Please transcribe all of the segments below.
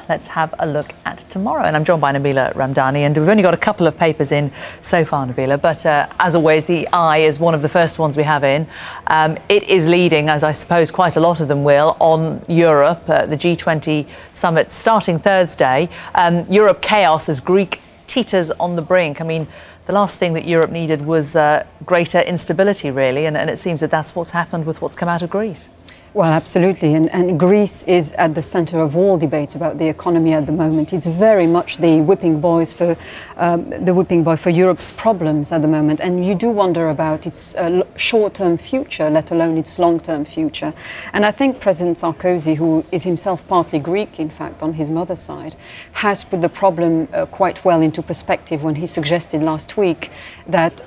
let's have a look at tomorrow. And I'm joined by Nabila Ramdani, and we've only got a couple of papers in so far, Nabila, but as always, the Eye is one of the first ones we have in. It is leading, as I suppose quite a lot of them will, on Europe, the G20 summit starting Thursday. Europe chaos as Greek teeters on the brink. I mean, the last thing that Europe needed was greater instability, really, and it seems that that's what's happened with what's come out of Greece. Well, absolutely, and Greece is at the centre of all debates about the economy at the moment. It's very much the whipping boy for Europe's problems at the moment, and you do wonder about its short-term future, let alone its long-term future. And I think President Sarkozy, who is himself partly Greek, in fact, on his mother's side, has put the problem quite well into perspective when he suggested last week that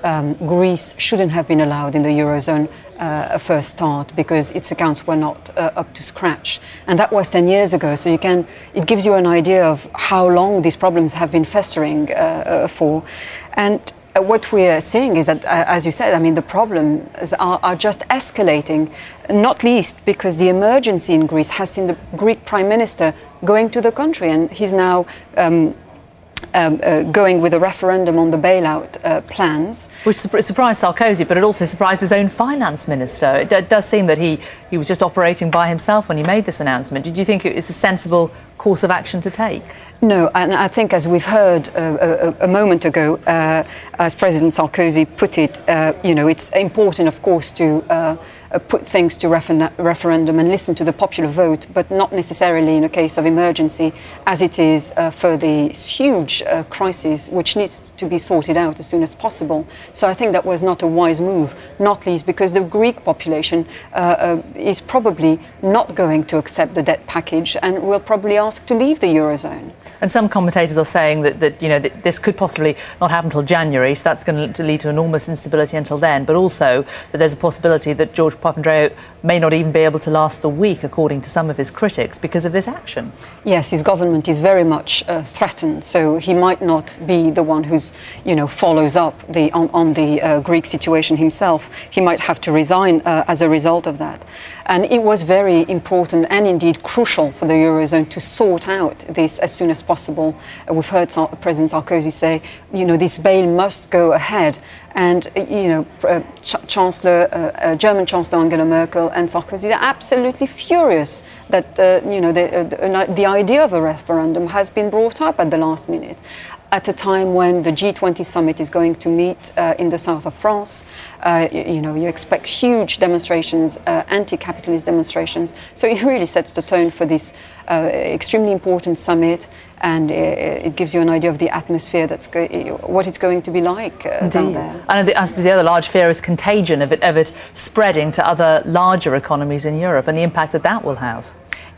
Greece shouldn't have been allowed in the Eurozone a first start because its accounts were not up to scratch, and that was 10 years ago. So it gives you an idea of how long these problems have been festering for. And what we are seeing is that, as you said, I mean, the problems are just escalating, not least because the emergency in Greece has seen the Greek Prime Minister going to the country, and he's now going with a referendum on the bailout plans. Which surprised Sarkozy, but it also surprised his own finance minister. It does seem that he was just operating by himself when he made this announcement. Did you think it's a sensible course of action to take? No, and I think, as we've heard a moment ago, as President Sarkozy put it, you know, it's important, of course, to put things to referendum and listen to the popular vote, but not necessarily in a case of emergency, as it is for the huge crisis which needs to be sorted out as soon as possible. So I think that was not a wise move, not least because the Greek population is probably not going to accept the debt package and will probably ask to leave the Eurozone. And some commentators are saying that you know, that this could possibly not happen until January, so that's going to lead to enormous instability until then, but also that there's a possibility that George Papandreou may not even be able to last the week, according to some of his critics, because of this action. Yes, his government is very much threatened, so he might not be the one who's, you know, follows up on the Greek situation himself. He might have to resign as a result of that. And it was very important and indeed crucial for the Eurozone to sort out this as soon as possible. We've heard President Sarkozy say, you know, this bail must go ahead. And, you know, German Chancellor Angela Merkel and Sarkozy are absolutely furious that, you know, the idea of a referendum has been brought up at the last minute, at a time when the G20 summit is going to meet in the south of France. You know, you expect huge demonstrations, anti-capitalist demonstrations. So it really sets the tone for this extremely important summit, and it gives you an idea of the atmosphere what it's going to be like down there. And the other large fear is contagion of it spreading to other larger economies in Europe, and the impact that will have.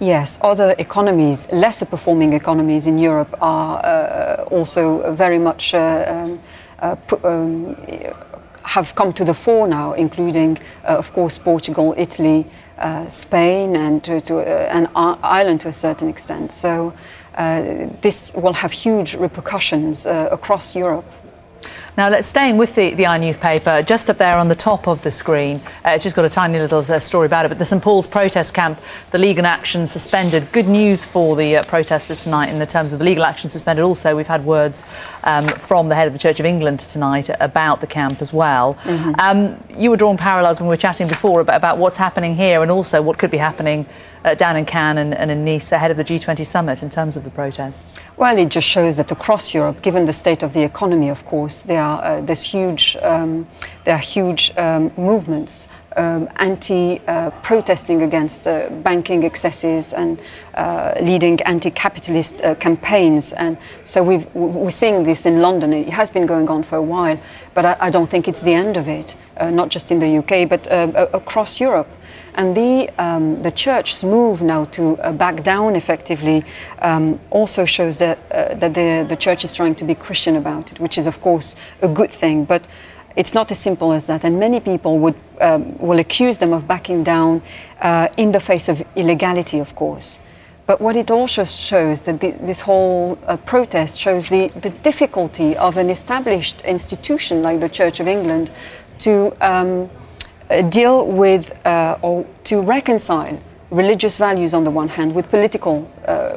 Yes, other economies, lesser performing economies in Europe are also very much have come to the fore now, including, of course, Portugal, Italy, Spain, and Ireland to a certain extent. So this will have huge repercussions across Europe. Now, let's staying with the Eye newspaper, just up there on the top of the screen. It's just got a tiny little story about it. But the St Paul's protest camp, the legal action suspended. Good news for the protesters tonight in the terms of the legal action suspended. Also, we've had words from the head of the Church of England tonight about the camp as well. Mm-hmm. You were drawing parallels when we were chatting before about what's happening here and also what could be happening down in Cannes and in Nice ahead of the G20 summit in terms of the protests. Well, it just shows that across Europe, given the state of the economy, of course, there are huge movements protesting against banking excesses and leading anti-capitalist campaigns. And so we're seeing this in London. It has been going on for a while, but I don't think it's the end of it, not just in the UK, but across Europe. And the Church's move now to back down effectively also shows that the Church is trying to be Christian about it, which is, of course, a good thing. But it's not as simple as that. And many people will accuse them of backing down in the face of illegality, of course. But what it also shows, that this whole protest shows the difficulty of an established institution like the Church of England to deal with or to reconcile religious values on the one hand with political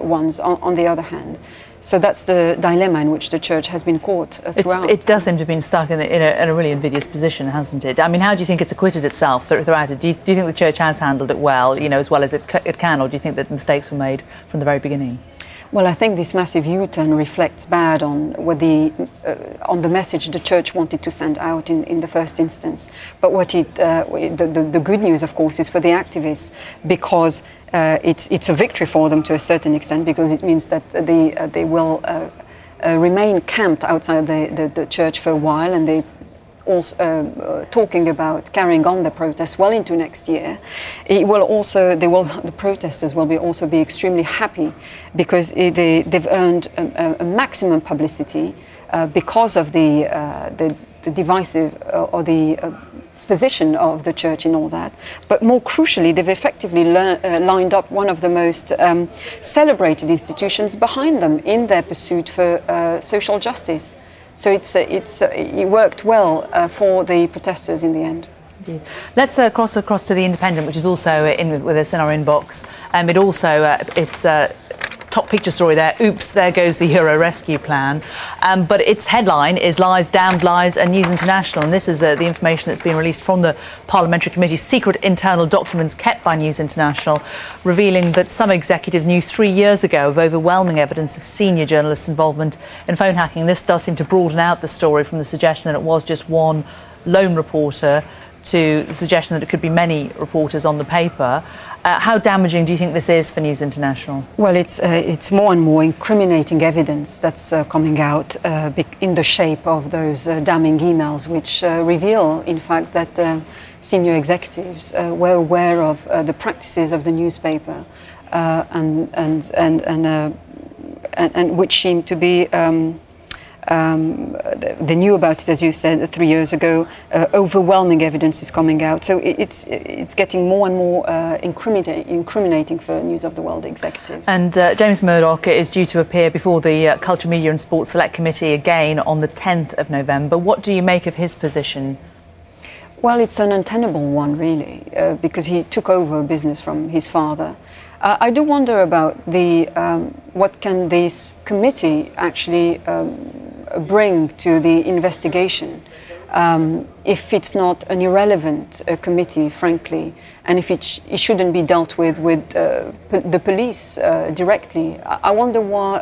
ones on the other hand. So that's the dilemma in which the church has been caught throughout. It does seem to have been stuck in a really invidious position, hasn't it? I mean, how do you think it's acquitted itself throughout it? Do you think the church has handled it well, you know, as well as it can, or do you think that mistakes were made from the very beginning? Well, I think this massive U-turn reflects bad on the message the church wanted to send out in the first instance. But the good news, of course, is for the activists, because it's a victory for them to a certain extent, because it means that they will remain camped outside the church for a while, and they also talking about carrying on the protests well into next year. The protesters will also be extremely happy, because they've earned a maximum publicity because of the divisive or the position of the church in all that. But more crucially, they've effectively lined up one of the most celebrated institutions behind them in their pursuit for social justice. So it worked well for the protesters in the end. Indeed. Let's cross across to The Independent, which is also with us in our inbox. It's top picture story there. Oops, there goes the Euro rescue plan. But its headline is Lies, Damned Lies and News International. And this is the information that's been released from the Parliamentary Committee's secret internal documents kept by News International, revealing that some executives knew 3 years ago of overwhelming evidence of senior journalists' involvement in phone hacking. This does seem to broaden out the story from the suggestion that it was just one lone reporter to the suggestion that it could be many reporters on the paper. How damaging do you think this is for News International? Well, it's more and more incriminating evidence that's coming out in the shape of those damning emails, which reveal, in fact, that senior executives were aware of the practices of the newspaper and which seem to be. They knew about it, as you said, 3 years ago. Overwhelming evidence is coming out, so it's getting more and more incriminating for News of the World executives. And James Murdoch is due to appear before the Culture, Media and Sports Select Committee again on the 10th of November. What do you make of his position? Well, it's an untenable one, really, because he took over business from his father. I do wonder about what can this committee actually bring to the investigation, if it's not an irrelevant committee, frankly, and if it shouldn't be dealt with the police directly. I wonder why,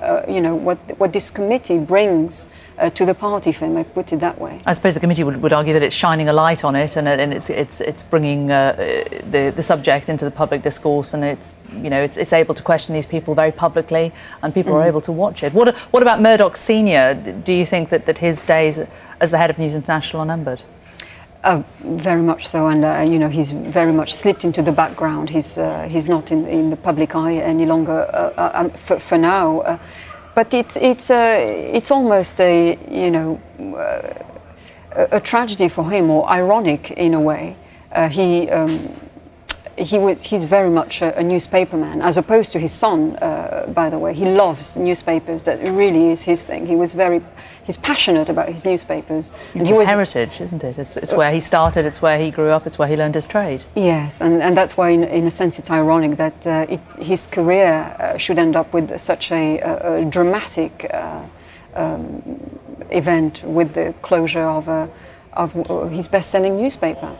what this committee brings to the party, if I may put it that way. I suppose the committee would argue that it's shining a light on it, and it's bringing the subject into the public discourse, and it's able to question these people very publicly, and people are able to watch it. What about Murdoch Senior? Do you think that his days as the head of News International are numbered? Very much so, and he's very much slipped into the background. He's not in the public eye any longer for now. But it's almost a tragedy for him, or ironic in a way. He's very much a newspaperman, as opposed to his son. By the way, he loves newspapers. That really is his thing. He's passionate about his newspapers. It's his heritage, isn't it? It's where he started. It's where he grew up. It's where he learned his trade. Yes, and that's why, in a sense, it's ironic that his career should end up with such a dramatic event with the closure of his best-selling newspaper.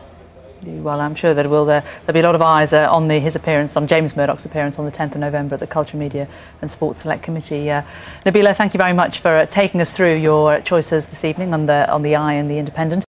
Well, I'm sure that there'll be a lot of eyes on on James Murdoch's appearance on the 10th of November at the Culture, Media and Sports Select Committee. Nabila, thank you very much for taking us through your choices this evening on the Eye and the Independent.